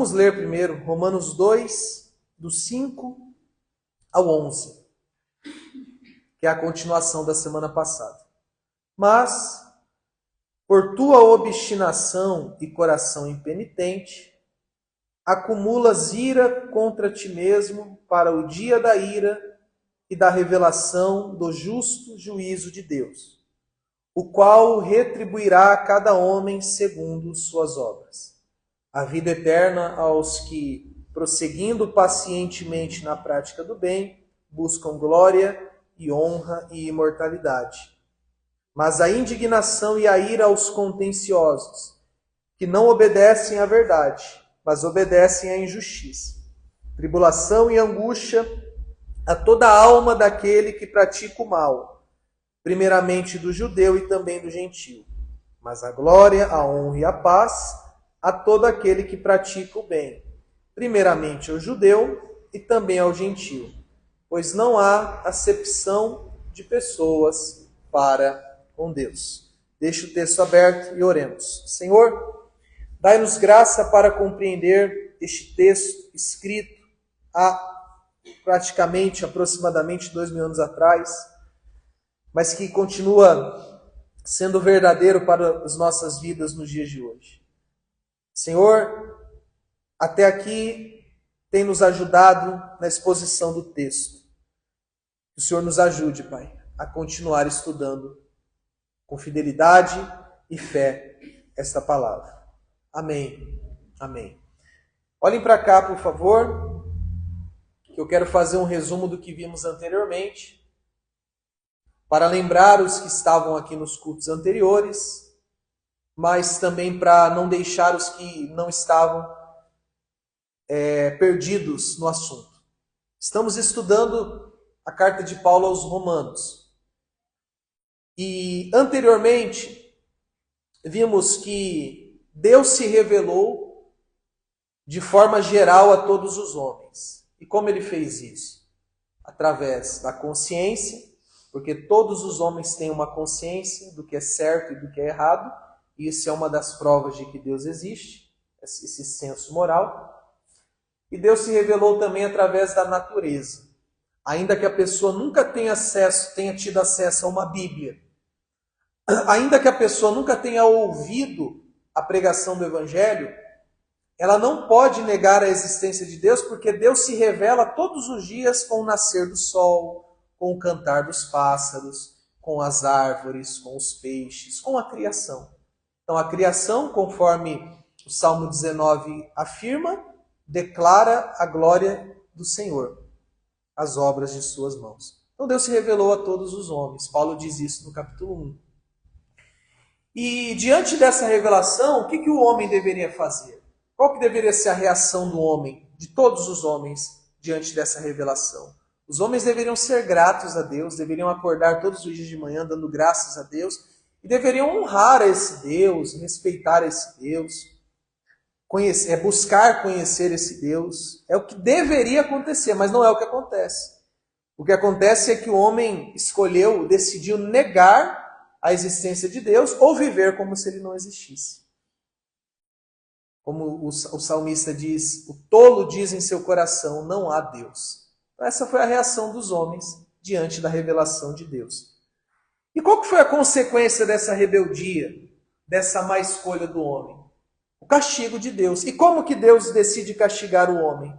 Vamos ler primeiro Romanos 2, do 5 ao 11, que é a continuação da semana passada. Mas, por tua obstinação e coração impenitente, acumulas ira contra ti mesmo para o dia da ira e da revelação do justo juízo de Deus, o qual retribuirá a cada homem segundo suas obras. A vida eterna aos que, prosseguindo pacientemente na prática do bem, buscam glória e honra e imortalidade. Mas a indignação e a ira aos contenciosos, que não obedecem à verdade, mas obedecem à injustiça. Tribulação e angústia a toda a alma daquele que pratica o mal, primeiramente do judeu e também do gentio. Mas a glória, a honra e a paz a todo aquele que pratica o bem, primeiramente ao judeu e também ao gentio, pois não há acepção de pessoas para com Deus. Deixe o texto aberto e oremos. Senhor, dai-nos graça para compreender este texto escrito há aproximadamente 2000 anos atrás, mas que continua sendo verdadeiro para as nossas vidas nos dias de hoje. Senhor, até aqui tem nos ajudado na exposição do texto. Que o Senhor nos ajude, Pai, a continuar estudando com fidelidade e fé esta palavra. Amém. Amém. Olhem para cá, por favor, que eu quero fazer um resumo do que vimos anteriormente, para lembrar os que estavam aqui nos cultos anteriores, mas também para não deixar os que não estavam perdidos no assunto. Estamos estudando a carta de Paulo aos Romanos. E anteriormente, vimos que Deus se revelou de forma geral a todos os homens. E como ele fez isso? Através da consciência, porque todos os homens têm uma consciência do que é certo e do que é errado. Isso é uma das provas de que Deus existe, esse senso moral. E Deus se revelou também através da natureza. Ainda que a pessoa nunca tenha tido acesso a uma Bíblia, ainda que a pessoa nunca tenha ouvido a pregação do Evangelho, ela não pode negar a existência de Deus, porque Deus se revela todos os dias com o nascer do sol, com o cantar dos pássaros, com as árvores, com os peixes, com a criação. Então, a criação, conforme o Salmo 19 afirma, declara a glória do Senhor, as obras de suas mãos. Então, Deus se revelou a todos os homens. Paulo diz isso no capítulo 1. E, diante dessa revelação, o que o homem deveria fazer? Qual que deveria ser a reação do homem, de todos os homens, diante dessa revelação? Os homens deveriam ser gratos a Deus, deveriam acordar todos os dias de manhã dando graças a Deus, e deveriam honrar esse Deus, respeitar esse Deus, buscar conhecer esse Deus. É o que deveria acontecer, mas não é o que acontece. O que acontece é que o homem decidiu negar a existência de Deus ou viver como se ele não existisse. Como o salmista diz, o tolo diz em seu coração, não há Deus. Então, essa foi a reação dos homens diante da revelação de Deus. E qual que foi a consequência dessa rebeldia, dessa má escolha do homem? O castigo de Deus. E como que Deus decide castigar o homem?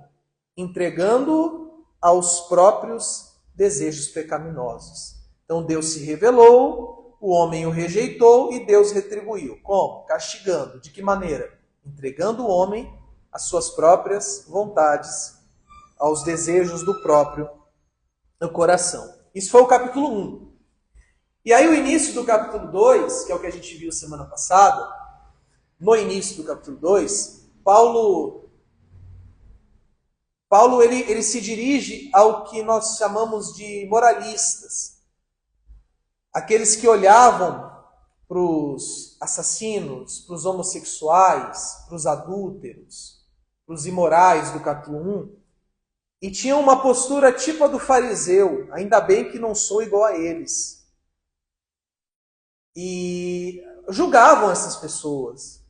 Entregando-o aos próprios desejos pecaminosos. Então Deus se revelou, o homem o rejeitou e Deus retribuiu. Como? Castigando. De que maneira? Entregando o homem às suas próprias vontades, aos desejos do próprio coração. Isso foi o capítulo 1. E aí o início do capítulo 2, que é o que a gente viu semana passada, no início do capítulo 2, Paulo ele se dirige ao que nós chamamos de moralistas. Aqueles que olhavam para os assassinos, para os homossexuais, para os adúlteros, para os imorais do capítulo 1, e tinham uma postura tipo a do fariseu, ainda bem que não sou igual a eles. E julgavam essas pessoas.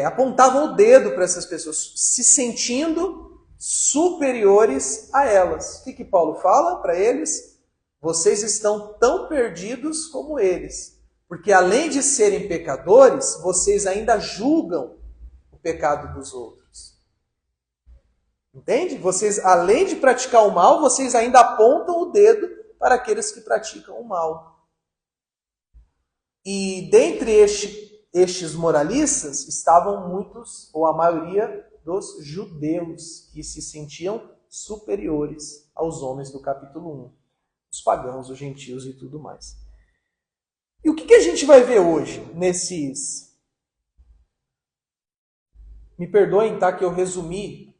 apontavam o dedo para essas pessoas, se sentindo superiores a elas. O que Paulo fala para eles? Vocês estão tão perdidos como eles. Porque além de serem pecadores, vocês ainda julgam o pecado dos outros. Entende? Vocês, além de praticar o mal, vocês ainda apontam o dedo para aqueles que praticam o mal. E dentre estes moralistas estavam muitos, ou a maioria, dos judeus, que se sentiam superiores aos homens do capítulo 1. Os pagãos, os gentios e tudo mais. E o que a gente vai ver hoje nesses... Me perdoem, tá? Que eu resumi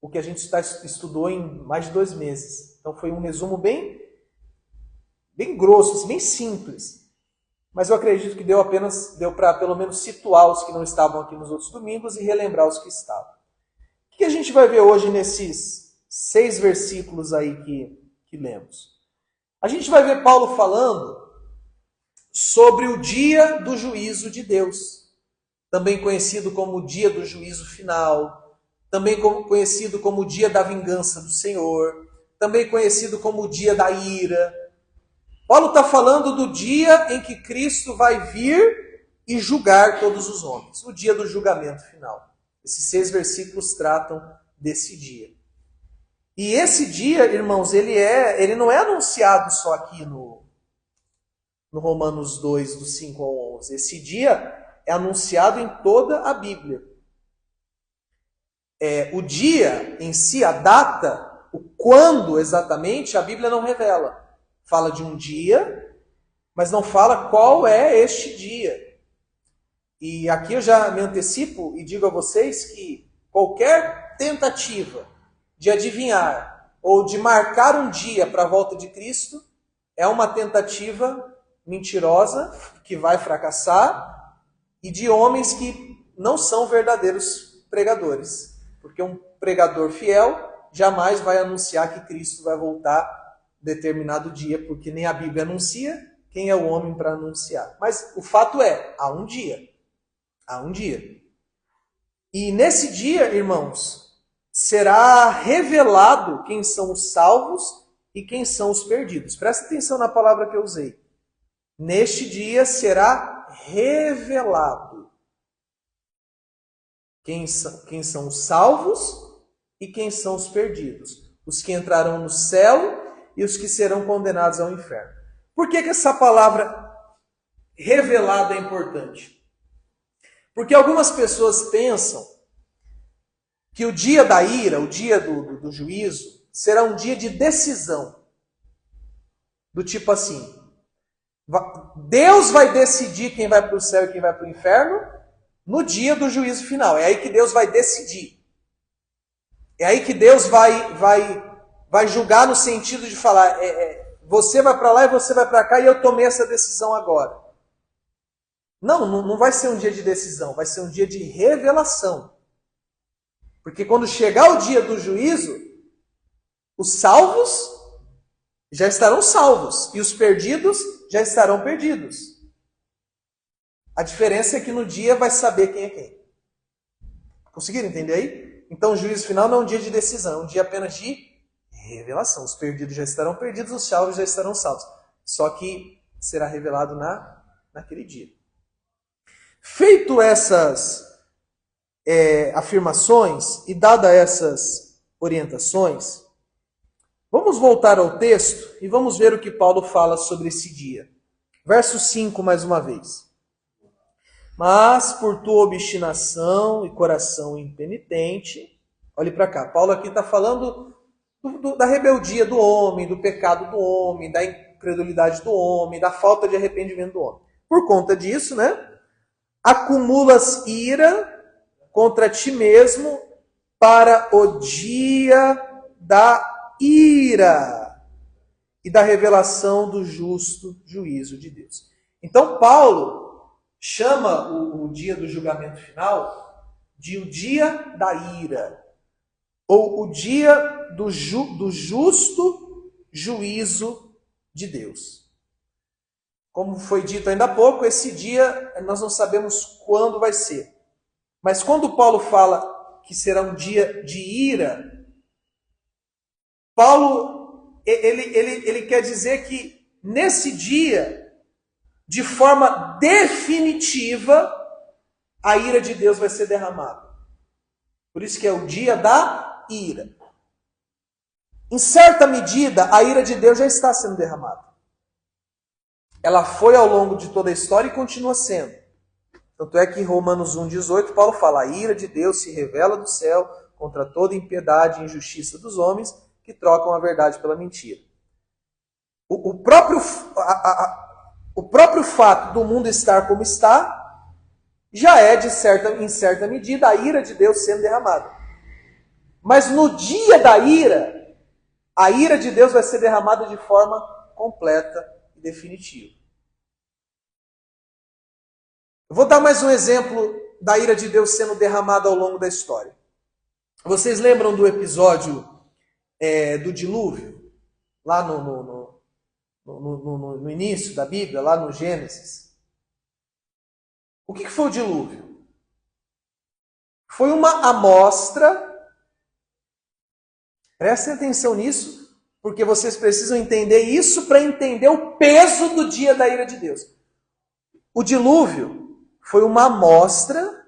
o que a gente estudou em mais de 2 meses. Então foi um resumo bem grosso, assim, bem simples. Mas eu acredito que deu para pelo menos situar os que não estavam aqui nos outros domingos e relembrar os que estavam. O que a gente vai ver hoje nesses 6 versículos aí que lemos? A gente vai ver Paulo falando sobre o dia do juízo de Deus, também conhecido como o dia do juízo final, também conhecido como o dia da vingança do Senhor, também conhecido como o dia da ira. Paulo está falando do dia em que Cristo vai vir e julgar todos os homens, o dia do julgamento final. Esses 6 versículos tratam desse dia. E esse dia, irmãos, ele não é anunciado só aqui no Romanos 2, do 5 ao 11. Esse dia é anunciado em toda a Bíblia. O dia em si, a data, o quando exatamente, a Bíblia não revela. Fala de um dia, mas não fala qual é este dia. E aqui eu já me antecipo e digo a vocês que qualquer tentativa de adivinhar ou de marcar um dia para a volta de Cristo é uma tentativa mentirosa, que vai fracassar, e de homens que não são verdadeiros pregadores. Porque um pregador fiel jamais vai anunciar que Cristo vai voltar determinado dia, porque nem a Bíblia anuncia, quem é o homem para anunciar? Mas o fato é, há um dia. Há um dia. E nesse dia, irmãos, será revelado quem são os salvos e quem são os perdidos. Presta atenção na palavra que eu usei. Neste dia será revelado quem são os salvos e quem são os perdidos. Os que entrarão no céu e os que serão condenados ao inferno. Por que essa palavra revelado é importante? Porque algumas pessoas pensam que o dia da ira, o dia do juízo, será um dia de decisão. Do tipo assim, Deus vai decidir quem vai para o céu e quem vai para o inferno no dia do juízo final. É aí que Deus vai decidir. É aí que Deus vai julgar no sentido de falar, você vai para lá e você vai para cá e eu tomei essa decisão agora. Não vai ser um dia de decisão, vai ser um dia de revelação. Porque quando chegar o dia do juízo, os salvos já estarão salvos e os perdidos já estarão perdidos. A diferença é que no dia vai saber quem é quem. Conseguiram entender aí? Então o juízo final não é um dia de decisão, é um dia apenas de revelação. Os perdidos já estarão perdidos, os salvos já estarão salvos. Só que será revelado naquele dia. Feito essas afirmações e dadas essas orientações, vamos voltar ao texto e vamos ver o que Paulo fala sobre esse dia. Verso 5, mais uma vez. Mas por tua obstinação e coração impenitente, olhe para cá, Paulo aqui está falando da rebeldia do homem, do pecado do homem, da incredulidade do homem, da falta de arrependimento do homem. Por conta disso, acumulas ira contra ti mesmo para o dia da ira e da revelação do justo juízo de Deus. Então Paulo chama o dia do julgamento final de o dia da ira, ou o dia do justo juízo de Deus. Como foi dito ainda há pouco, esse dia nós não sabemos quando vai ser. Mas quando Paulo fala que será um dia de ira, Paulo ele quer dizer que nesse dia, de forma definitiva, a ira de Deus vai ser derramada. Por isso que é o dia da ira. Em certa medida, a ira de Deus já está sendo derramada. Ela foi ao longo de toda a história e continua sendo. Tanto é que em Romanos 1,18, Paulo fala: a ira de Deus se revela do céu contra toda impiedade e injustiça dos homens que trocam a verdade pela mentira. O próprio fato do mundo estar como está já é, em certa medida, a ira de Deus sendo derramada. Mas no dia da ira, a ira de Deus vai ser derramada de forma completa e definitiva. Eu vou dar mais um exemplo da ira de Deus sendo derramada ao longo da história. Vocês lembram do episódio do dilúvio? Lá no início da Bíblia, lá no Gênesis. O que foi o dilúvio? Foi uma amostra. Prestem atenção nisso, porque vocês precisam entender isso para entender o peso do dia da ira de Deus. O dilúvio foi uma amostra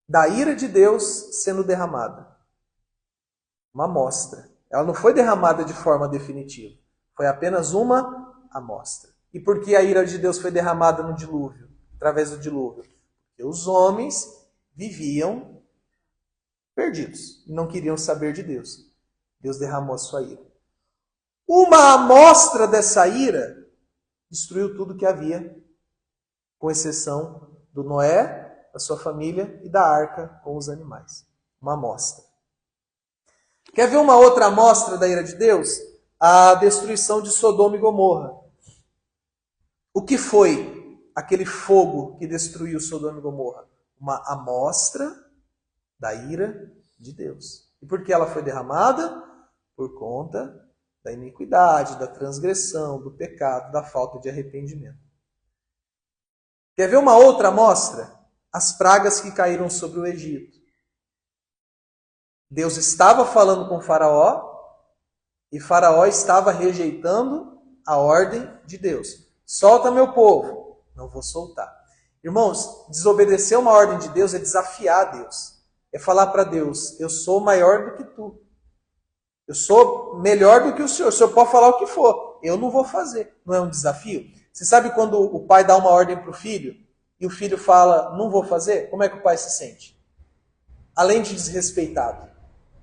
da ira de Deus sendo derramada. Uma amostra. Ela não foi derramada de forma definitiva. Foi apenas uma amostra. E por que a ira de Deus foi derramada no dilúvio? Através do dilúvio? Porque os homens viviam perdidos e não queriam saber de Deus. Deus derramou a sua ira. Uma amostra dessa ira destruiu tudo que havia, com exceção do Noé, da sua família e da arca com os animais. Uma amostra. Quer ver uma outra amostra da ira de Deus? A destruição de Sodoma e Gomorra. O que foi aquele fogo que destruiu Sodoma e Gomorra? Uma amostra da ira de Deus. E por que ela foi derramada? Por conta da iniquidade, da transgressão, do pecado, da falta de arrependimento. Quer ver uma outra amostra? As pragas que caíram sobre o Egito. Deus estava falando com Faraó e Faraó estava rejeitando a ordem de Deus. Solta meu povo. Não vou soltar. Irmãos, desobedecer uma ordem de Deus é desafiar Deus. É falar para Deus: eu sou maior do que tu. Eu sou melhor do que o Senhor. O Senhor pode falar o que for. Eu não vou fazer. Não é um desafio? Você sabe quando o pai dá uma ordem para o filho e o filho fala: não vou fazer? Como é que o pai se sente? Além de desrespeitado.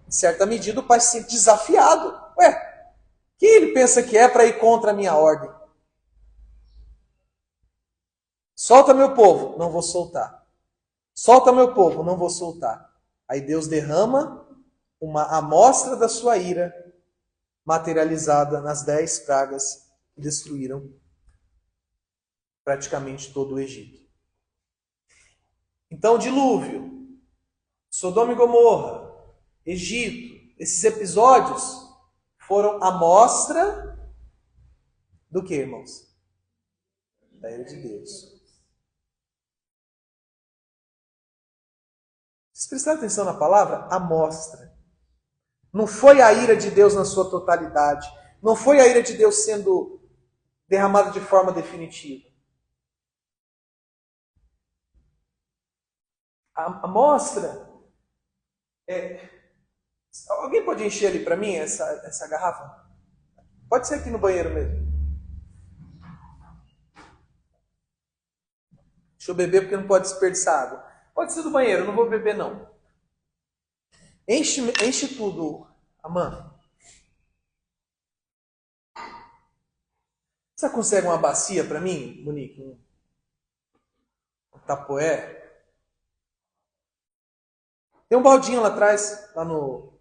Em certa medida, o pai se sente desafiado. Ué, quem ele pensa que é para ir contra a minha ordem? Solta meu povo. Não vou soltar. Solta meu povo. Não vou soltar. Aí Deus derrama uma amostra da sua ira materializada nas 10 pragas que destruíram praticamente todo o Egito. Então, dilúvio, Sodoma e Gomorra, Egito, esses episódios foram amostra do que, irmãos? Da ira de Deus. Vocês prestaram atenção na palavra? Amostra. Não foi a ira de Deus na sua totalidade. Não foi a ira de Deus sendo derramada de forma definitiva. A amostra Alguém pode encher ali para mim essa garrafa? Pode ser aqui no banheiro mesmo. Deixa eu beber porque não pode desperdiçar água. Pode ser do banheiro, não vou beber não. Enche tudo, Amanda. Você consegue uma bacia para mim, Monique? Um tapoé? Tem um baldinho lá atrás, lá no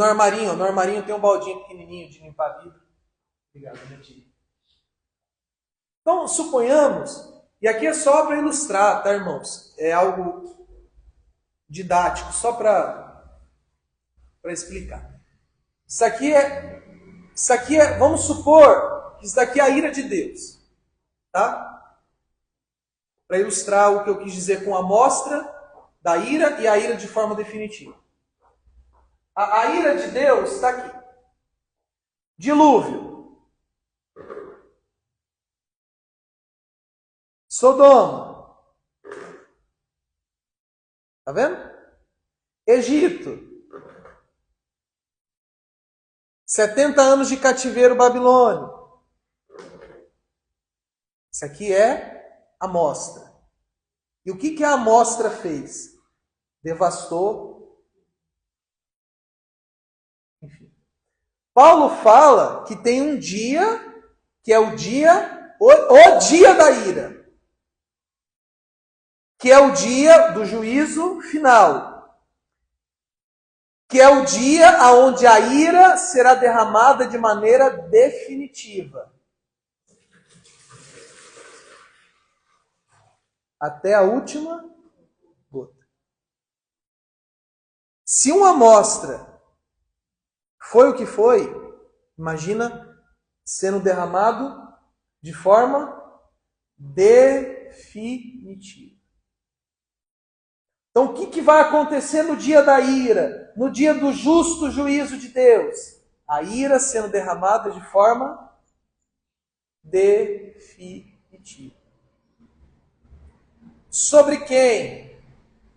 armarinho. No armarinho tem um baldinho pequenininho de limpar vidro. Obrigado, minha tia. Então, suponhamos, e aqui é só para ilustrar, tá, irmãos? É algo didático, só para explicar. Isso aqui é, vamos supor que isso daqui é a ira de Deus, tá? para ilustrar o que eu quis dizer com a amostra da ira e a ira de forma definitiva. A ira de Deus está aqui. Dilúvio. Sodoma. Está vendo? Egito. 70 anos de cativeiro babilônico. Isso aqui é a amostra. E o que a amostra fez? Devastou. Enfim. Paulo fala que tem um dia, que é o dia da ira. Que é o dia do juízo final. Que é o dia onde a ira será derramada de maneira definitiva. Até a última gota. Se uma amostra foi o que foi, imagina sendo derramado de forma definitiva. Então, o que vai acontecer no dia da ira? No dia do justo juízo de Deus? A ira sendo derramada de forma definitiva. Sobre quem?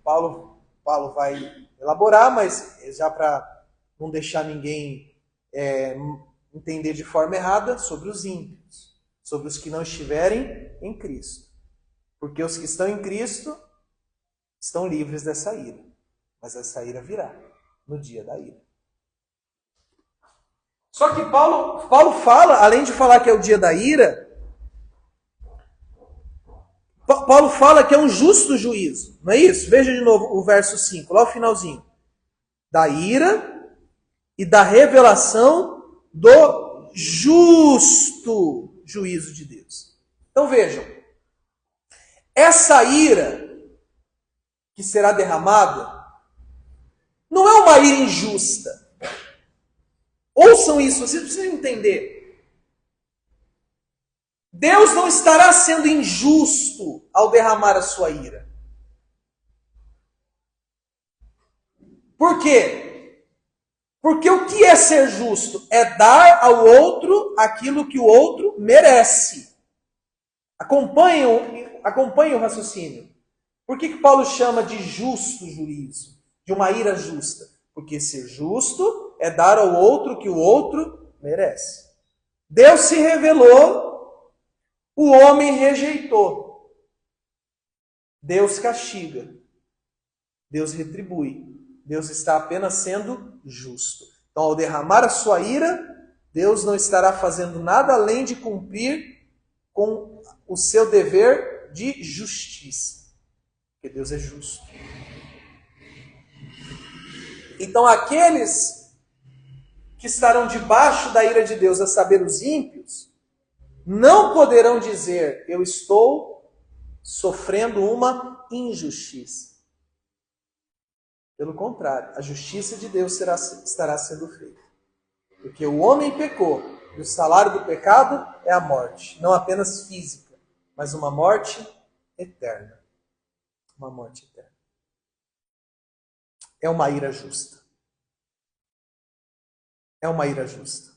Paulo vai elaborar, mas já para não deixar ninguém entender de forma errada, sobre os ímpios, sobre os que não estiverem em Cristo. Porque os que estão em Cristo estão livres dessa ira. Mas essa ira virá no dia da ira. Só que Paulo fala, além de falar que é o dia da ira, Paulo fala que é um justo juízo. Não é isso? Veja de novo o verso 5, lá o finalzinho. Da ira e da revelação do justo juízo de Deus. Então vejam, essa ira que será derramada não é uma ira injusta. Ouçam isso, vocês precisam entender. Deus não estará sendo injusto ao derramar a sua ira. Por quê? Porque o que é ser justo? É dar ao outro aquilo que o outro merece. Acompanhem o raciocínio. Por que Paulo chama de justo juízo? De uma ira justa? Porque ser justo é dar ao outro o que o outro merece. Deus se revelou, o homem rejeitou. Deus castiga. Deus retribui. Deus está apenas sendo justo. Então, ao derramar a sua ira, Deus não estará fazendo nada além de cumprir com o seu dever de justiça. Porque Deus é justo. Então, aqueles que estarão debaixo da ira de Deus, a saber, os ímpios, não poderão dizer, eu estou sofrendo uma injustiça. Pelo contrário, a justiça de Deus estará sendo feita. Porque o homem pecou, e o salário do pecado é a morte. Não apenas física, mas uma morte eterna. Uma morte eterna. É uma ira justa. É uma ira justa.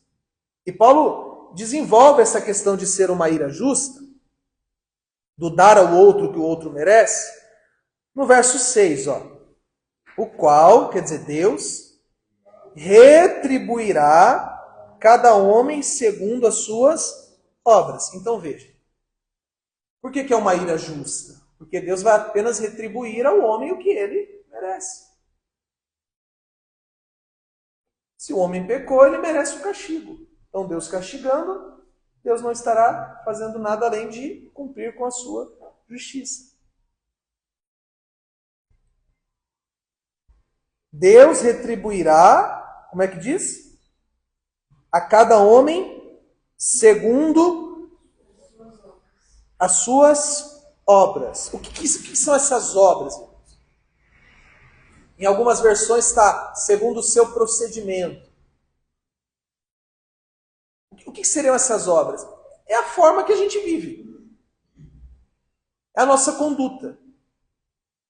E Paulo desenvolve essa questão de ser uma ira justa, do dar ao outro o que o outro merece, no verso 6, o qual, quer dizer, Deus, retribuirá cada homem segundo as suas obras. Então veja, por que é uma ira justa? Porque Deus vai apenas retribuir ao homem o que ele merece. Se o homem pecou, ele merece o castigo. Então Deus castigando, Deus não estará fazendo nada além de cumprir com a sua justiça. Deus retribuirá, como é que diz? A cada homem segundo as suas obras. O que são essas obras, irmãos? Em algumas versões está segundo o seu procedimento. O que seriam essas obras? É a forma que a gente vive. é a nossa conduta,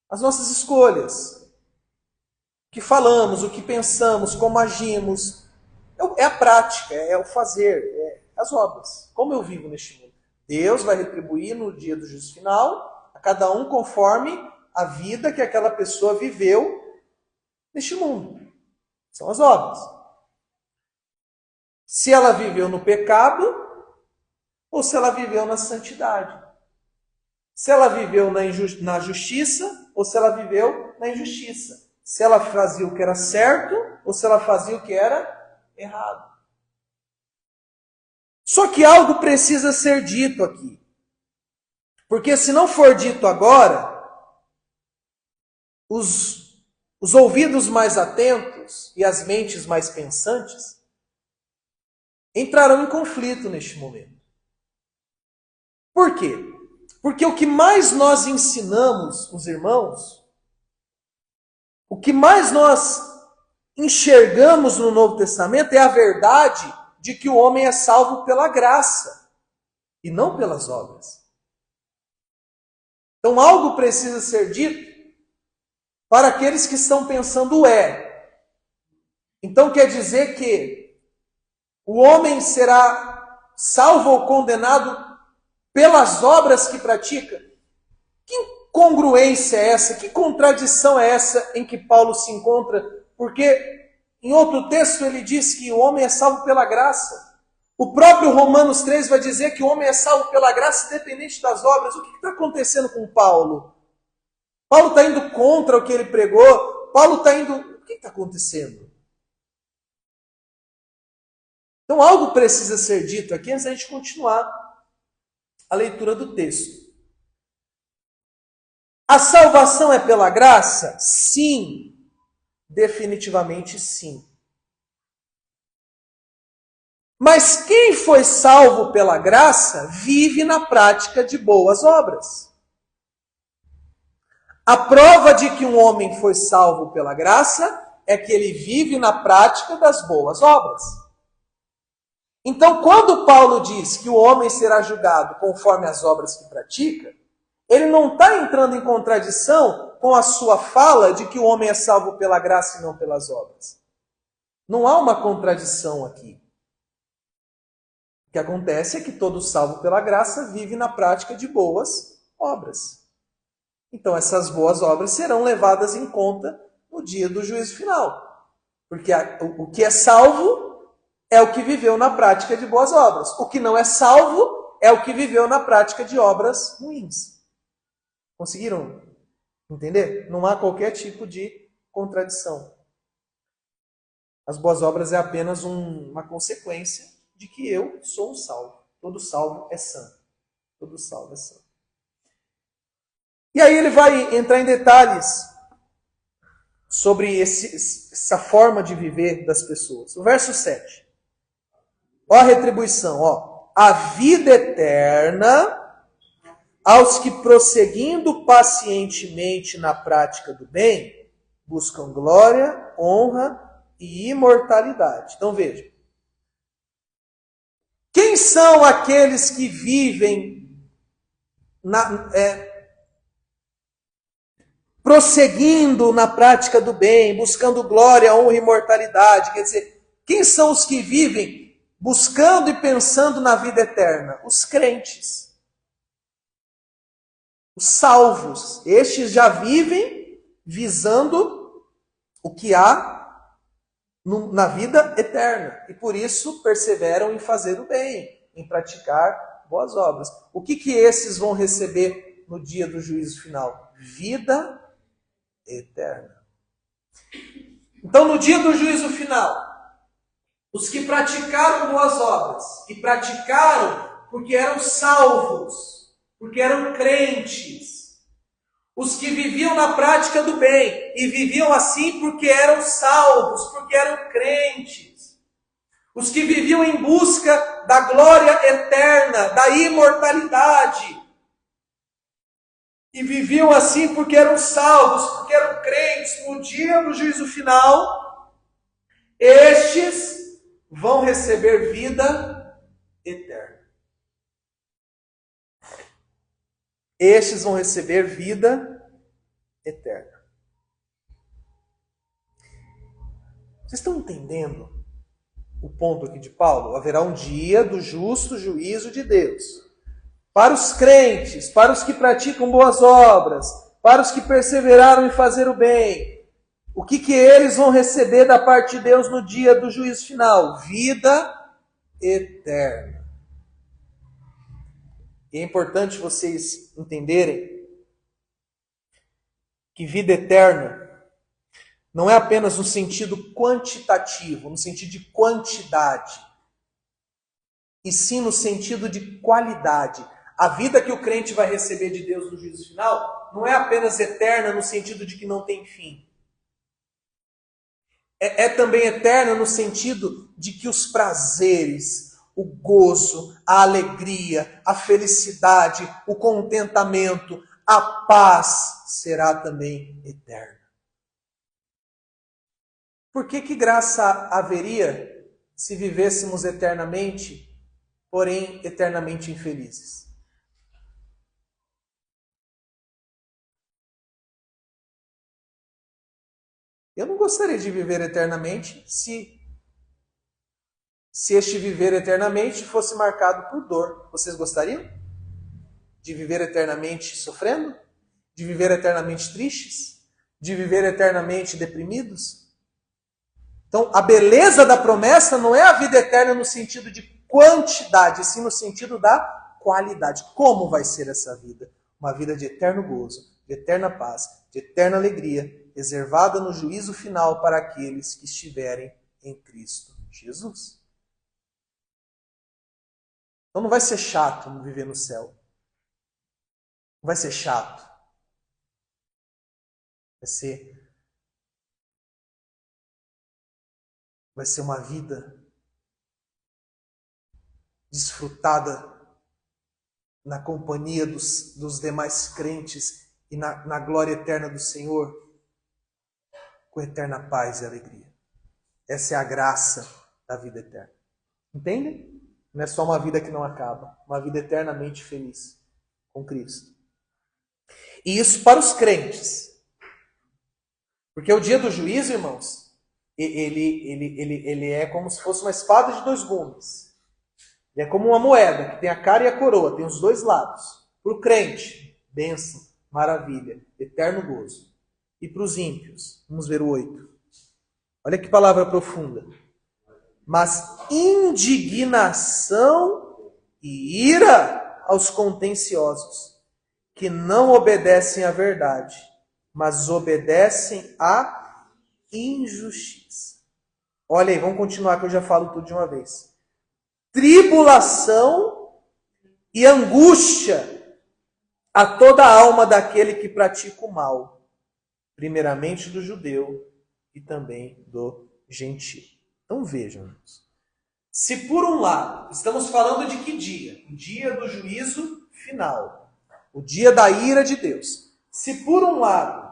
as nossas escolhas, o que falamos, o que pensamos, como agimos. É a prática, é o fazer, é as obras. Como eu vivo neste mundo? Deus vai retribuir no dia do juízo final a cada um conforme a vida que aquela pessoa viveu neste mundo. São as obras. Se ela viveu no pecado ou se ela viveu na santidade. Se ela viveu na justiça ou se ela viveu na injustiça. Se ela fazia o que era certo ou se ela fazia o que era errado. Só que algo precisa ser dito aqui. Porque se não for dito agora, os ouvidos mais atentos e as mentes mais pensantes entrarão em conflito neste momento. Por quê? Porque o que mais nós ensinamos os irmãos, o que mais nós enxergamos no Novo Testamento é a verdade de que o homem é salvo pela graça e não pelas obras. Então algo precisa ser dito para aqueles que estão pensando Então quer dizer que o homem será salvo ou condenado pelas obras que pratica? Que incongruência é essa? Que contradição é essa em que Paulo se encontra? Porque em outro texto ele diz que o homem é salvo pela graça. O próprio Romanos 3 vai dizer que o homem é salvo pela graça independente das obras. O que está acontecendo com Paulo? Paulo está indo contra o que ele pregou? Paulo está indo... O que está acontecendo? Então algo precisa ser dito aqui antes da gente continuar a leitura do texto. A salvação é pela graça? Sim. Definitivamente sim. Mas quem foi salvo pela graça vive na prática de boas obras. A prova de que um homem foi salvo pela graça é que ele vive na prática das boas obras. Então, quando Paulo diz que o homem será julgado conforme as obras que pratica, ele não está entrando em contradição com a sua fala de que o homem é salvo pela graça e não pelas obras. Não há uma contradição aqui. O que acontece é que todo salvo pela graça vive na prática de boas obras. Então essas boas obras serão levadas em conta no dia do juízo final. Porque o que é salvo é o que viveu na prática de boas obras. O que não é salvo é o que viveu na prática de obras ruins. Conseguiram entender? Não há qualquer tipo de contradição. As boas obras é apenas uma consequência de que eu sou um salvo. Todo salvo é santo. Todo salvo é santo. E aí ele vai entrar em detalhes sobre essa forma de viver das pessoas. O verso 7. Ó a retribuição, ó. A vida eterna aos que, prosseguindo pacientemente na prática do bem, buscam glória, honra e imortalidade. Então veja. Quem são aqueles que vivem prosseguindo na prática do bem, buscando glória, honra e imortalidade? Quer dizer, quem são os que vivem buscando e pensando na vida eterna? Os crentes. Os salvos. Estes já vivem visando o que há na vida eterna. E por isso perseveram em fazer o bem, em praticar boas obras. O que esses vão receber no dia do juízo final? Vida eterna. Então, no dia do juízo final, os que praticaram boas obras, e praticaram porque eram salvos, porque eram crentes, os que viviam na prática do bem, e viviam assim porque eram salvos, porque eram crentes, os que viviam em busca da glória eterna, da imortalidade, e viviam assim porque eram salvos, porque eram crentes, no dia do juízo final, estes vão receber vida eterna. estes vão receber vida eterna. Vocês estão entendendo o ponto aqui de Paulo? Haverá um dia do justo juízo de Deus. Para os crentes, para os que praticam boas obras, para os que perseveraram em fazer o bem, o que eles vão receber da parte de Deus no dia do juízo final? Vida eterna. E é importante vocês entenderem que vida eterna não é apenas no sentido quantitativo, no sentido de quantidade, e sim no sentido de qualidade. A vida que o crente vai receber de Deus no juízo final não é apenas eterna no sentido de que não tem fim. É também eterna no sentido de que os prazeres, o gozo, a alegria, a felicidade, o contentamento, a paz será também eterna. Por que graça haveria se vivêssemos eternamente, porém eternamente infelizes? Eu não gostaria de viver eternamente se este viver eternamente fosse marcado por dor. Vocês gostariam de viver eternamente sofrendo? De viver eternamente tristes? De viver eternamente deprimidos? Então, a beleza da promessa não é a vida eterna no sentido de quantidade, sim no sentido da qualidade. Como vai ser essa vida? Uma vida de eterno gozo, de eterna paz, de eterna alegria, reservada no juízo final para aqueles que estiverem em Cristo Jesus. Então não vai ser chato viver no céu. Não vai ser chato. Vai ser uma vida desfrutada na companhia dos demais crentes e na glória eterna do Senhor, com eterna paz e alegria. Essa é a graça da vida eterna. Entendem? Não é só uma vida que não acaba, uma vida eternamente feliz com Cristo. E isso para os crentes. Porque o dia do juízo, irmãos, ele é como se fosse uma espada de dois gumes. Ele é como uma moeda, que tem a cara e a coroa, tem os dois lados. Para o crente, bênção, maravilha, eterno gozo. E para os ímpios, vamos ver o 8. Olha que palavra profunda. Mas indignação e ira aos contenciosos, que não obedecem à verdade, mas obedecem à injustiça. Olha aí, vamos continuar que eu já falo tudo de uma vez. Tribulação e angústia a toda a alma daquele que pratica o mal, primeiramente do judeu e também do gentio. Então vejam, irmãos. Se por um lado, estamos falando de que dia? O dia do juízo final. O dia da ira de Deus. Se por um lado,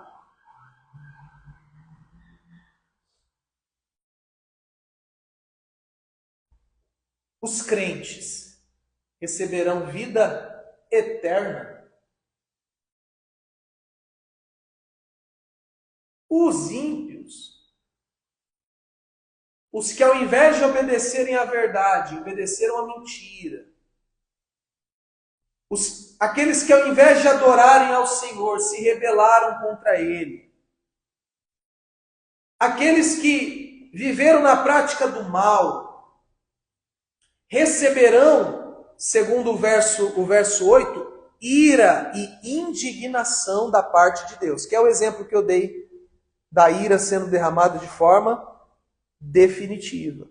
os crentes receberão vida eterna, os ímpios, os que ao invés de obedecerem à verdade, obedeceram à mentira, aqueles que ao invés de adorarem ao Senhor, se rebelaram contra Ele, aqueles que viveram na prática do mal, receberão, segundo o verso 8, ira e indignação da parte de Deus, que é o exemplo que eu dei da ira sendo derramada de forma definitiva.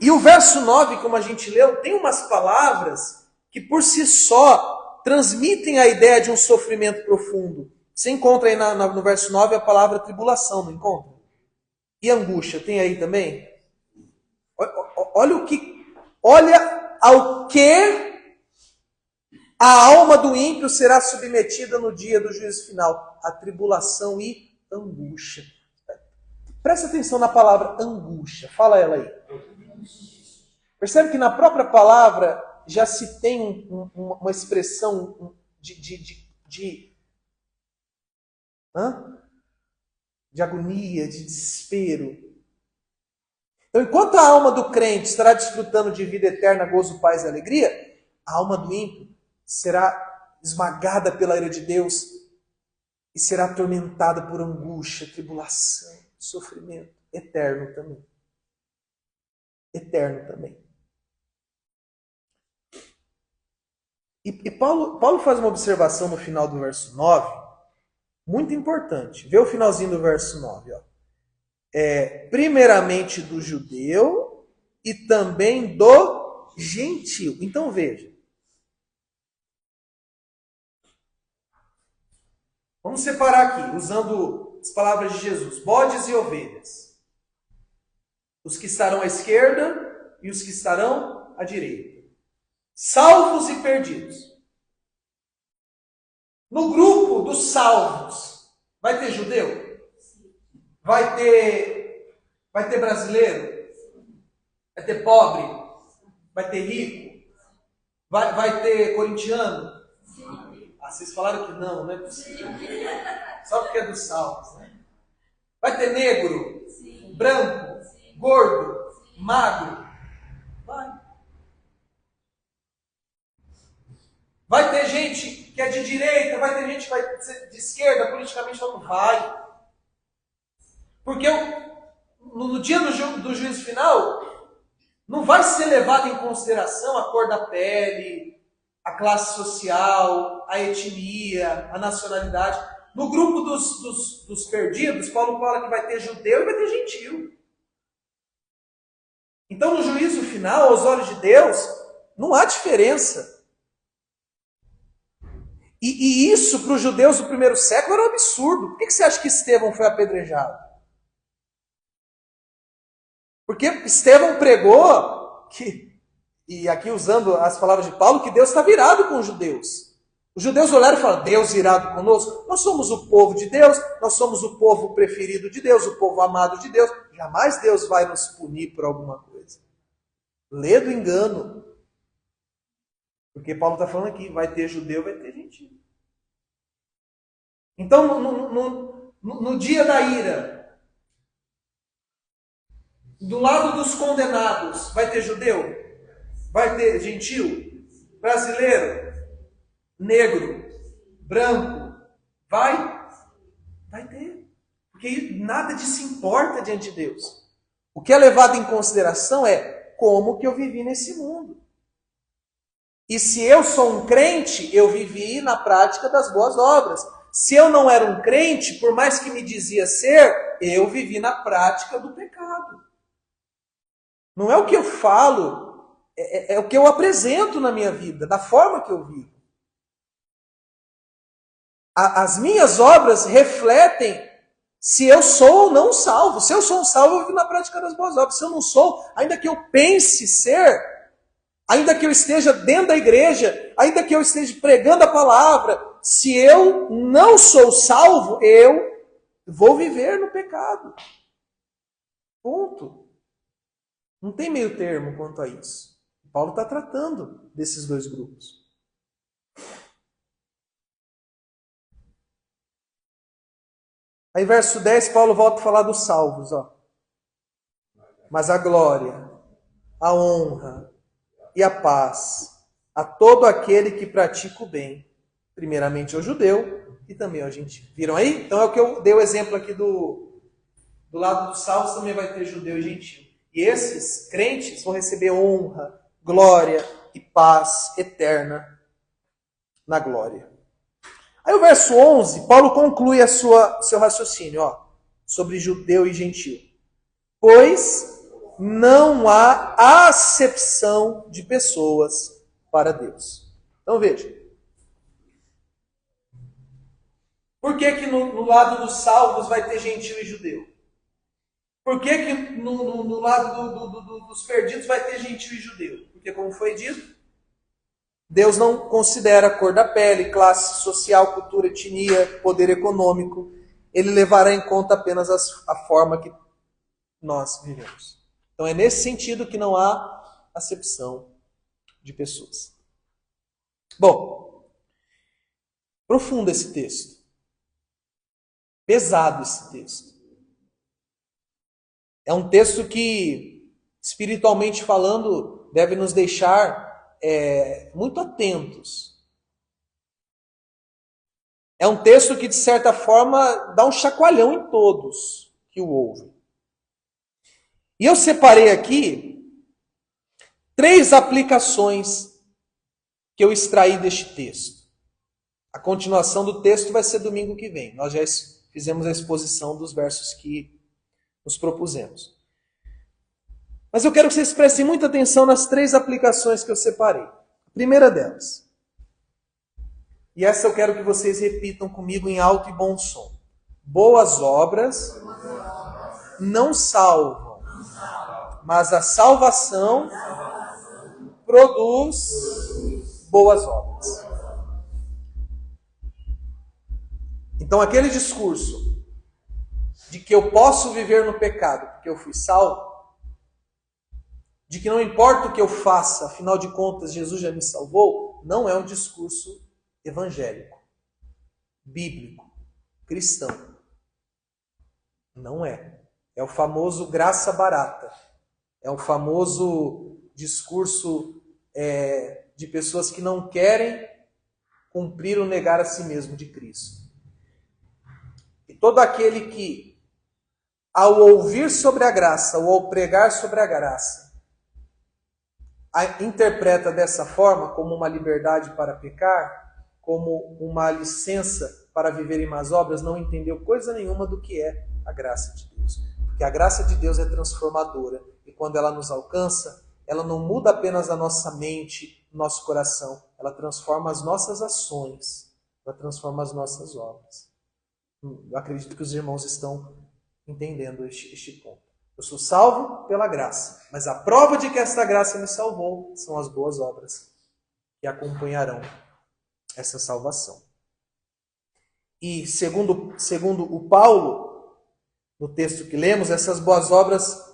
E o verso 9, como a gente leu, tem umas palavras que por si só transmitem a ideia de um sofrimento profundo. Você encontra aí no verso 9 a palavra tribulação, não encontra? E angústia, tem aí também? Olha ao que a alma do ímpio será submetida no dia do juízo final. A tribulação e angústia. Presta atenção na palavra angústia. Fala ela aí. Percebe que na própria palavra já se tem uma expressão de agonia, de desespero. Então, enquanto a alma do crente estará desfrutando de vida eterna, gozo, paz e alegria, a alma do ímpio será esmagada pela ira de Deus e será atormentada por angústia, tribulação, sofrimento eterno também. Eterno também. E Paulo faz uma observação no final do verso 9, muito importante. Vê o finalzinho do verso 9. Ó. Primeiramente do judeu e também do gentil. Então veja. Vamos separar aqui, usando as palavras de Jesus. Bodes e ovelhas. Os que estarão à esquerda e os que estarão à direita. Salvos e perdidos. No grupo dos salvos, vai ter judeu? Vai ter brasileiro? Vai ter pobre? Vai ter rico? Vai ter corintiano? Ah, vocês falaram que não é possível. Só porque é dos salvos, né? Vai ter negro? Branco? Gordo? Magro? Vai ter gente que é de direita, vai ter gente que vai ser de esquerda, politicamente falando, vai. Porque no dia do juízo final, não vai ser levado em consideração a cor da pele, a classe social, a etnia, a nacionalidade. No grupo dos perdidos, Paulo fala que vai ter judeu e vai ter gentil. Então, no juízo final, aos olhos de Deus, não há diferença. E isso, para os judeus do primeiro século, era um absurdo. Por que você acha que Estevão foi apedrejado? Porque Estevão pregou que, e aqui usando as palavras de Paulo, que Deus está virado com os judeus. Os judeus olharam e falaram, Deus virado conosco? Nós somos o povo de Deus, nós somos o povo preferido de Deus, o povo amado de Deus. Jamais Deus vai nos punir por alguma coisa. Lê do engano. Porque Paulo está falando aqui, vai ter judeu, vai ter gentil. Então, no dia da ira, do lado dos condenados, vai ter judeu? Vai ter gentil? Brasileiro? Negro? Branco? Vai ter. Porque nada disso importa diante de Deus. O que é levado em consideração é como que eu vivi nesse mundo. E se eu sou um crente, eu vivi na prática das boas obras. Se eu não era um crente, por mais que me dizia ser, eu vivi na prática do pecado. Não é o que eu falo, é o que eu apresento na minha vida, da forma que eu vivo. As minhas obras refletem se eu sou ou não salvo. Se eu sou um salvo, eu vivo na prática das boas obras. Se eu não sou, ainda que eu pense ser, ainda que eu esteja dentro da igreja, ainda que eu esteja pregando a palavra, se eu não sou salvo, eu vou viver no pecado. Ponto. Não tem meio termo quanto a isso. Paulo está tratando desses dois grupos. Aí verso 10, Paulo volta a falar dos salvos. Ó. Mas a glória, a honra e a paz a todo aquele que pratica o bem, primeiramente ao judeu e também ao gentil. Viram aí? Então é o que eu dei o exemplo aqui do lado dos salvos, também vai ter judeu e gentil. E esses crentes vão receber honra, glória e paz eterna na glória. Aí o verso 11, Paulo conclui seu raciocínio sobre judeu e gentil. Pois não há acepção de pessoas para Deus. Então veja. Por que no lado dos salvos vai ter gentil e judeu? Por que no lado dos perdidos vai ter gentil e judeu? Porque, como foi dito, Deus não considera a cor da pele, classe social, cultura, etnia, poder econômico. Ele levará em conta apenas a forma que nós vivemos. Então é nesse sentido que não há acepção de pessoas. Bom, Profundo esse texto. Pesado esse texto. É um texto que, espiritualmente falando, deve nos deixar muito atentos. É um texto que, de certa forma, dá um chacoalhão em todos que o ouvem. E eu separei aqui 3 aplicações que eu extraí deste texto. A continuação do texto vai ser domingo que vem. Nós já fizemos a exposição dos versos que nos propusemos. Mas eu quero que vocês prestem muita atenção nas 3 aplicações que eu separei. A primeira delas. E essa eu quero que vocês repitam comigo em alto e bom som. Boas obras não salvam, mas a salvação produz boas obras. Então, aquele discurso de que eu posso viver no pecado porque eu fui salvo, de que não importa o que eu faça, afinal de contas, Jesus já me salvou, não é um discurso evangélico, bíblico, cristão. Não é. É o famoso graça barata. É o famoso discurso de pessoas que não querem cumprir o negar a si mesmo de Cristo. E todo aquele que, ao ouvir sobre a graça ou ao pregar sobre a graça, interpreta dessa forma como uma liberdade para pecar, como uma licença para viver em más obras, não entendeu coisa nenhuma do que é a graça de Deus. Porque a graça de Deus é transformadora. E quando ela nos alcança, ela não muda apenas a nossa mente, o nosso coração. Ela transforma as nossas ações. Ela transforma as nossas obras. Eu acredito que os irmãos estão entendendo este ponto. Eu sou salvo pela graça. Mas a prova de que esta graça me salvou são as boas obras que acompanharão essa salvação. E segundo o Paulo, no texto que lemos, essas boas obras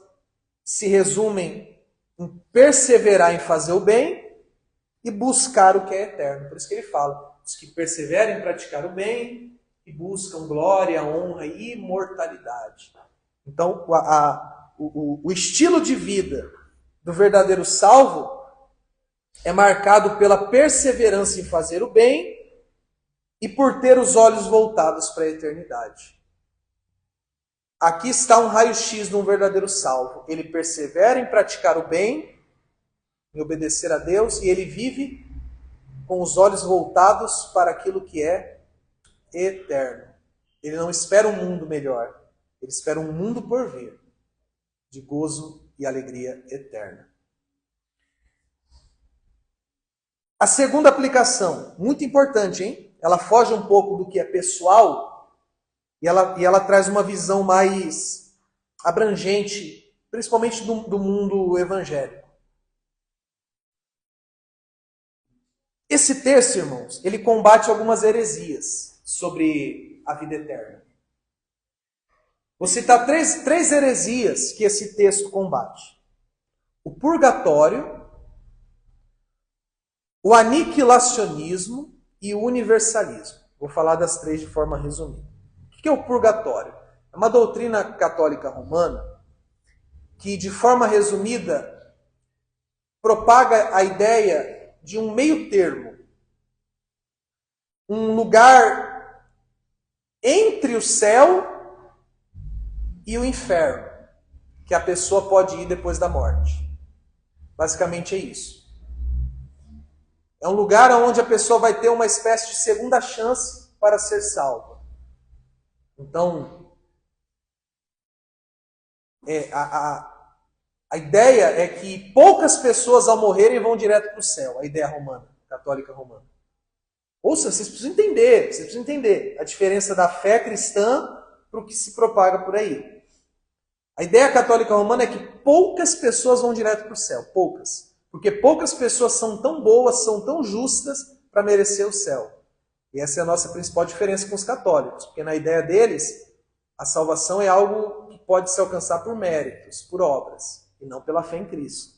se resumem em perseverar em fazer o bem e buscar o que é eterno. Por isso que ele fala, os que perseveram em praticar o bem e buscam glória, honra e imortalidade. Então, o estilo de vida do verdadeiro salvo é marcado pela perseverança em fazer o bem e por ter os olhos voltados para a eternidade. Aqui está um raio-x de um verdadeiro salvo. Ele persevera em praticar o bem, em obedecer a Deus, e ele vive com os olhos voltados para aquilo que é eterno. Ele não espera um mundo melhor, ele espera um mundo por vir, de gozo e alegria eterna. A segunda aplicação, muito importante, hein? Ela foge um pouco do que é pessoal e ela traz uma visão mais abrangente, principalmente do mundo evangélico. Esse texto, irmãos, ele combate algumas heresias sobre a vida eterna. Vou citar três heresias que esse texto combate. O purgatório, o aniquilacionismo e o universalismo. Vou falar das 3 de forma resumida. O que é o purgatório? É uma doutrina católica romana que, de forma resumida, propaga a ideia de um meio termo. Um lugar entre o céu e o inferno, que a pessoa pode ir depois da morte. Basicamente é isso. É um lugar onde a pessoa vai ter uma espécie de segunda chance para ser salva. Então, a ideia é que poucas pessoas ao morrerem vão direto para o céu. A ideia romana, católica romana. Ouça, vocês precisam entender a diferença da fé cristã para o que se propaga por aí. A ideia católica romana é que poucas pessoas vão direto para o céu. Poucas. Porque poucas pessoas são tão boas, são tão justas para merecer o céu. E essa é a nossa principal diferença com os católicos. Porque na ideia deles, a salvação é algo que pode se alcançar por méritos, por obras, e não pela fé em Cristo.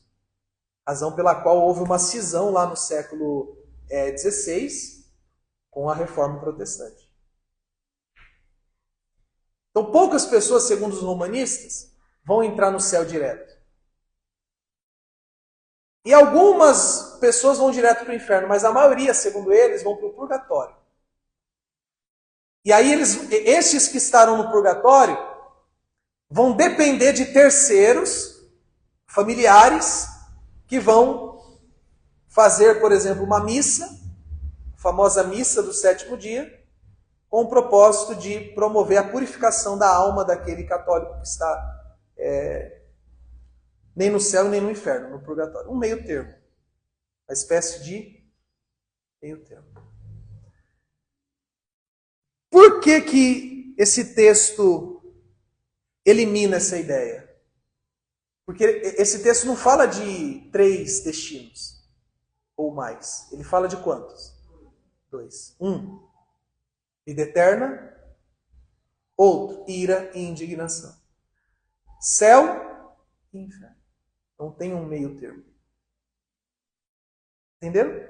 Razão pela qual houve uma cisão lá no século XVI, com a Reforma Protestante. Então, poucas pessoas, segundo os romanistas, vão entrar no céu direto. E algumas pessoas vão direto para o inferno, mas a maioria, segundo eles, vão para o purgatório. E aí esses que estarão no purgatório vão depender de terceiros, familiares, que vão fazer, por exemplo, uma missa, a famosa missa do sétimo dia, com o propósito de promover a purificação da alma daquele católico que está nem no céu nem no inferno, no purgatório. Um meio termo. Uma espécie de meio termo. Por que esse texto elimina essa ideia? Porque esse texto não fala de 3 destinos ou mais. Ele fala de quantos? 2. 1, vida eterna. Outro, ira e indignação. Céu e inferno. Não tem um meio termo. Entenderam?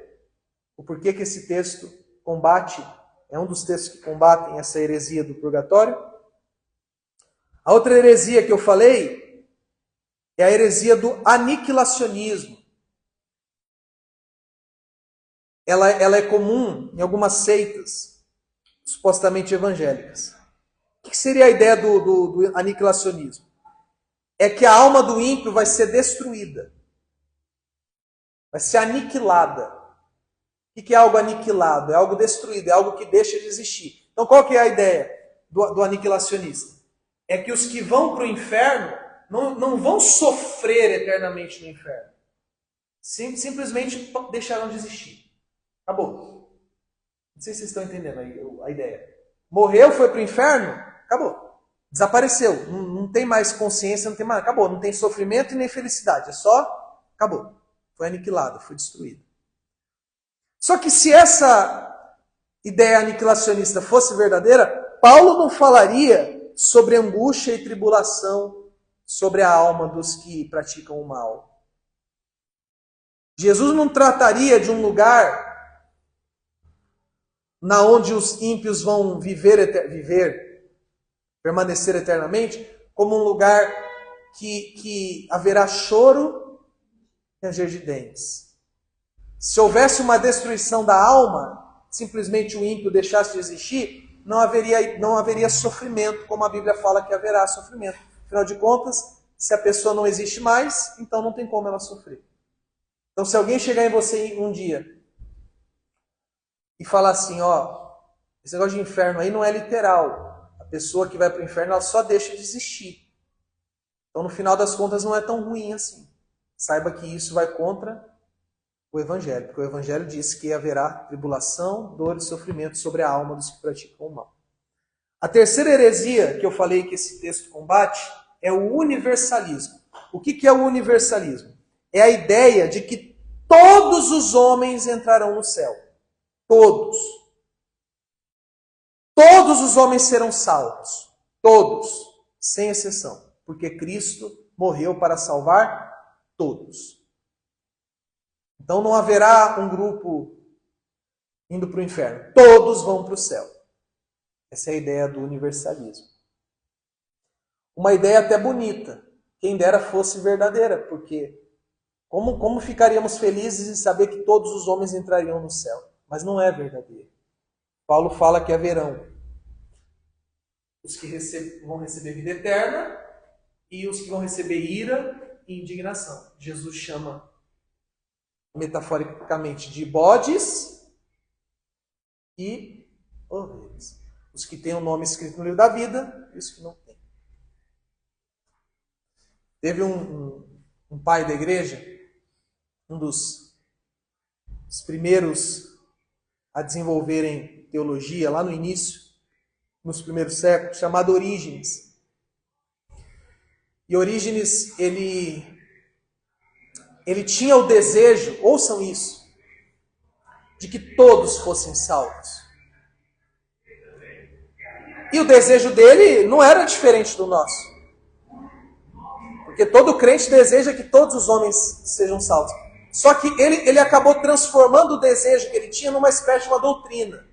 O porquê que esse texto combate, é um dos textos que combatem essa heresia do purgatório. A outra heresia que eu falei é a heresia do aniquilacionismo. Ela é comum em algumas seitas, supostamente evangélicas. O que seria a ideia do aniquilacionismo? É que a alma do ímpio vai ser destruída. Vai ser aniquilada. O que é algo aniquilado? É algo destruído, é algo que deixa de existir. Então qual que é a ideia do aniquilacionista? É que os que vão para o inferno não vão sofrer eternamente no inferno. Simplesmente deixarão de existir. Acabou. Não sei se vocês estão entendendo a ideia. Morreu, foi para o inferno, acabou. Desapareceu. Não tem mais consciência, não tem mais. Acabou. Não tem sofrimento e nem felicidade. É só. Acabou. Foi aniquilado, foi destruído. Só que se essa ideia aniquilacionista fosse verdadeira, Paulo não falaria sobre angústia e tribulação sobre a alma dos que praticam o mal. Jesus não trataria de um lugar na onde os ímpios vão permanecer eternamente, como um lugar que haverá choro e ranger de dentes. Se houvesse uma destruição da alma, simplesmente o ímpio deixasse de existir, não haveria sofrimento, como a Bíblia fala que haverá sofrimento. Afinal de contas, se a pessoa não existe mais, então não tem como ela sofrer. Então, se alguém chegar em você um dia e falar assim, esse negócio de inferno aí não é literal. A pessoa que vai para o inferno, ela só deixa de existir. Então, no final das contas, não é tão ruim assim. Saiba que isso vai contra o Evangelho, porque o Evangelho diz que haverá tribulação, dor e sofrimento sobre a alma dos que praticam o mal. A terceira heresia que eu falei que esse texto combate é o universalismo. O que é o universalismo? É a ideia de que todos os homens entrarão no céu. Todos. Todos os homens serão salvos. Todos. Sem exceção. Porque Cristo morreu para salvar todos. Então não haverá um grupo indo para o inferno. Todos vão para o céu. Essa é a ideia do universalismo. Uma ideia até bonita. Quem dera fosse verdadeira, porque como ficaríamos felizes em saber que todos os homens entrariam no céu? Mas não é verdadeiro. Paulo fala que haverão os que vão receber vida eterna e os que vão receber ira e indignação. Jesus chama metaforicamente de bodes e ovelhas. Os que têm o nome escrito no livro da vida e os que não têm. Teve um pai da igreja, um dos primeiros a desenvolverem teologia lá no início, nos primeiros séculos, chamado Orígenes. E Orígenes, ele tinha o desejo, ouçam isso, de que todos fossem salvos. E o desejo dele não era diferente do nosso. Porque todo crente deseja que todos os homens sejam salvos. Só que ele acabou transformando o desejo que ele tinha numa espécie de uma doutrina.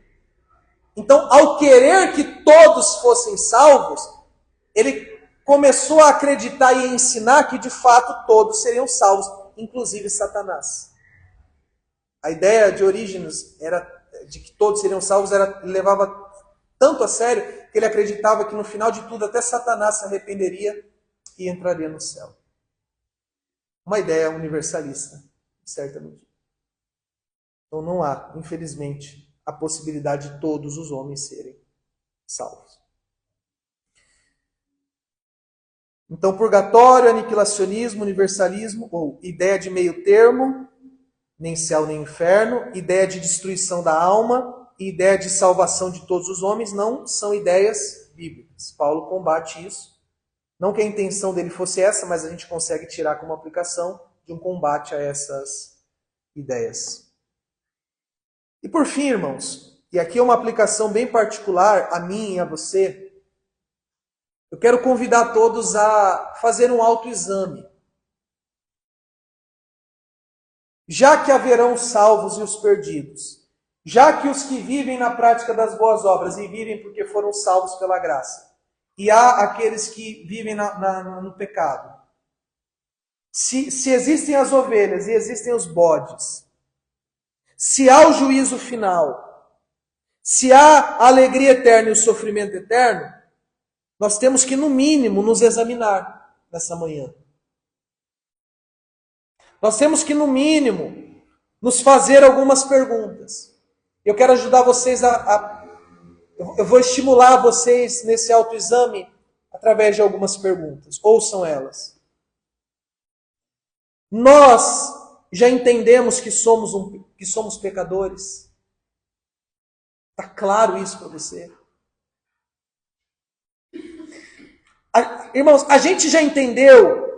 Então, ao querer que todos fossem salvos, ele começou a acreditar e a ensinar que de fato todos seriam salvos, inclusive Satanás. A ideia de Orígenes era de que todos seriam salvos, levava tanto a sério que ele acreditava que no final de tudo até Satanás se arrependeria e entraria no céu. Uma ideia universalista, certa medida. Então não há, infelizmente, a possibilidade de todos os homens serem salvos. Então, purgatório, aniquilacionismo, universalismo, ou ideia de meio termo, nem céu nem inferno, ideia de destruição da alma e ideia de salvação de todos os homens não são ideias bíblicas. Paulo combate isso. Não que a intenção dele fosse essa, mas a gente consegue tirar como aplicação de um combate a essas ideias. E por fim, irmãos, e aqui é uma aplicação bem particular a mim e a você, eu quero convidar todos a fazer um autoexame. Já que haverão os salvos e os perdidos, já que os que vivem na prática das boas obras e vivem porque foram salvos pela graça, e há aqueles que vivem no pecado, se existem as ovelhas e existem os bodes, se há o juízo final, se há a alegria eterna e o sofrimento eterno, nós temos que, no mínimo, nos examinar nessa manhã. Nós temos que, no mínimo, nos fazer algumas perguntas. Eu quero ajudar vocês eu vou estimular vocês nesse autoexame através de algumas perguntas. Ouçam elas. Nós já entendemos que somos pecadores? Está claro isso para você? Irmãos, a gente já entendeu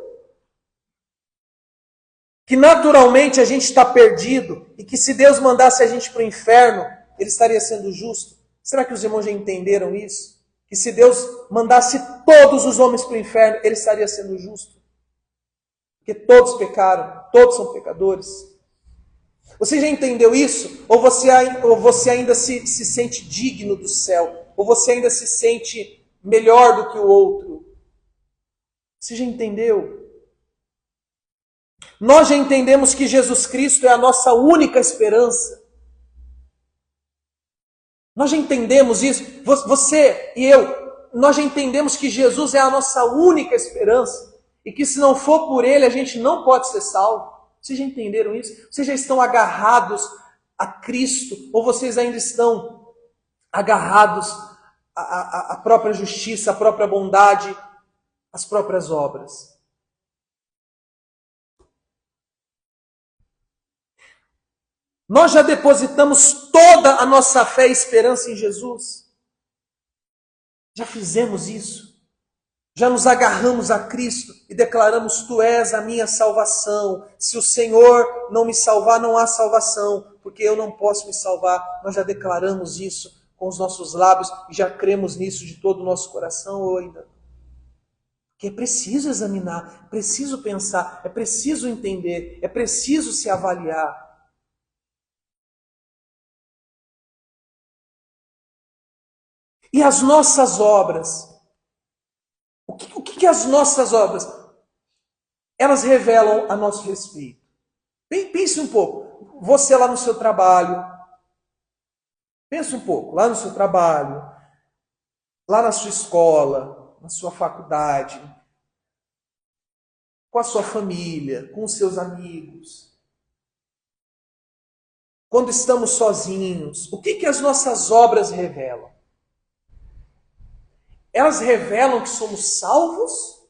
que naturalmente a gente está perdido e que se Deus mandasse a gente para o inferno, Ele estaria sendo justo? Será que os irmãos já entenderam isso? Que se Deus mandasse todos os homens para o inferno, Ele estaria sendo justo? Porque todos pecaram, todos são pecadores. Você já entendeu isso? Ou você ainda se sente digno do céu? Ou você ainda se sente melhor do que o outro? Você já entendeu? Nós já entendemos que Jesus Cristo é a nossa única esperança. Nós já entendemos isso. Você e eu, nós já entendemos que Jesus é a nossa única esperança. E que se não for por Ele, a gente não pode ser salvo. Vocês já entenderam isso? Vocês já estão agarrados a Cristo? Ou vocês ainda estão agarrados à própria justiça, à própria bondade, às próprias obras? Nós já depositamos toda a nossa fé e esperança em Jesus? Já fizemos isso? Já nos agarramos a Cristo e declaramos: Tu és a minha salvação. Se o Senhor não me salvar, não há salvação, porque eu não posso me salvar. Nós já declaramos isso com os nossos lábios e já cremos nisso de todo o nosso coração ou ainda? Porque é preciso examinar, é preciso pensar, é preciso entender, é preciso se avaliar. E as nossas obras? O que as nossas obras? Elas revelam a nosso respeito. Pense um pouco. Você lá no seu trabalho. Pense um pouco. Lá no seu trabalho. Lá na sua escola. Na sua faculdade. Com a sua família. Com os seus amigos. Quando estamos sozinhos. O que as nossas obras revelam? Elas revelam que somos salvos?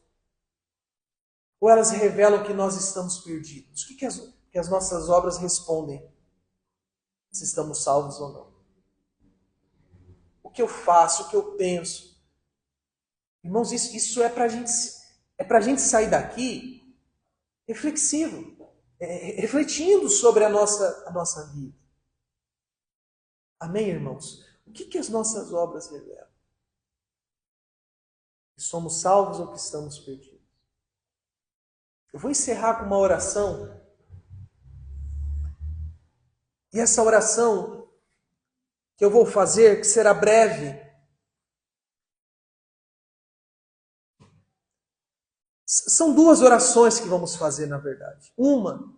Ou elas revelam que nós estamos perdidos? O que as nossas obras respondem? Se estamos salvos ou não? O que eu faço, o que eu penso? Irmãos, isso é para a gente sair daqui reflexivo, refletindo sobre a nossa vida. Amém, irmãos? O que as nossas obras revelam? Que somos salvos ou que estamos perdidos? Eu vou encerrar com uma oração. E essa oração, que eu vou fazer, que será breve. São duas orações que vamos fazer, na verdade. Uma,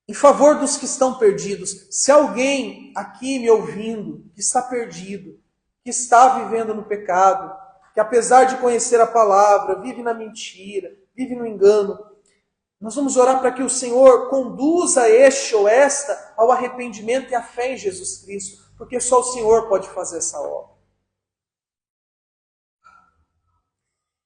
em favor dos que estão perdidos. Se alguém aqui me ouvindo, que está perdido, que está vivendo no pecado, que apesar de conhecer a palavra, vive na mentira, vive no engano, nós vamos orar para que o Senhor conduza este ou esta ao arrependimento e à fé em Jesus Cristo, porque só o Senhor pode fazer essa obra.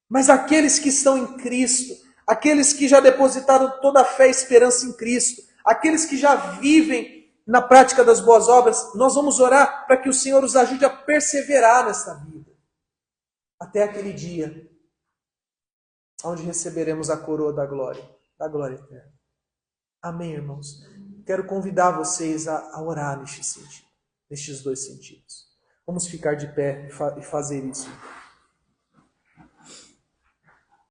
Mas aqueles que estão em Cristo, aqueles que já depositaram toda a fé e esperança em Cristo, aqueles que já vivem na prática das boas obras, nós vamos orar para que o Senhor os ajude a perseverar nessa vida, até aquele dia onde receberemos a coroa da glória eterna. Amém, irmãos? Quero convidar vocês a orar neste sentido, nestes dois sentidos. Vamos ficar de pé e fazer isso.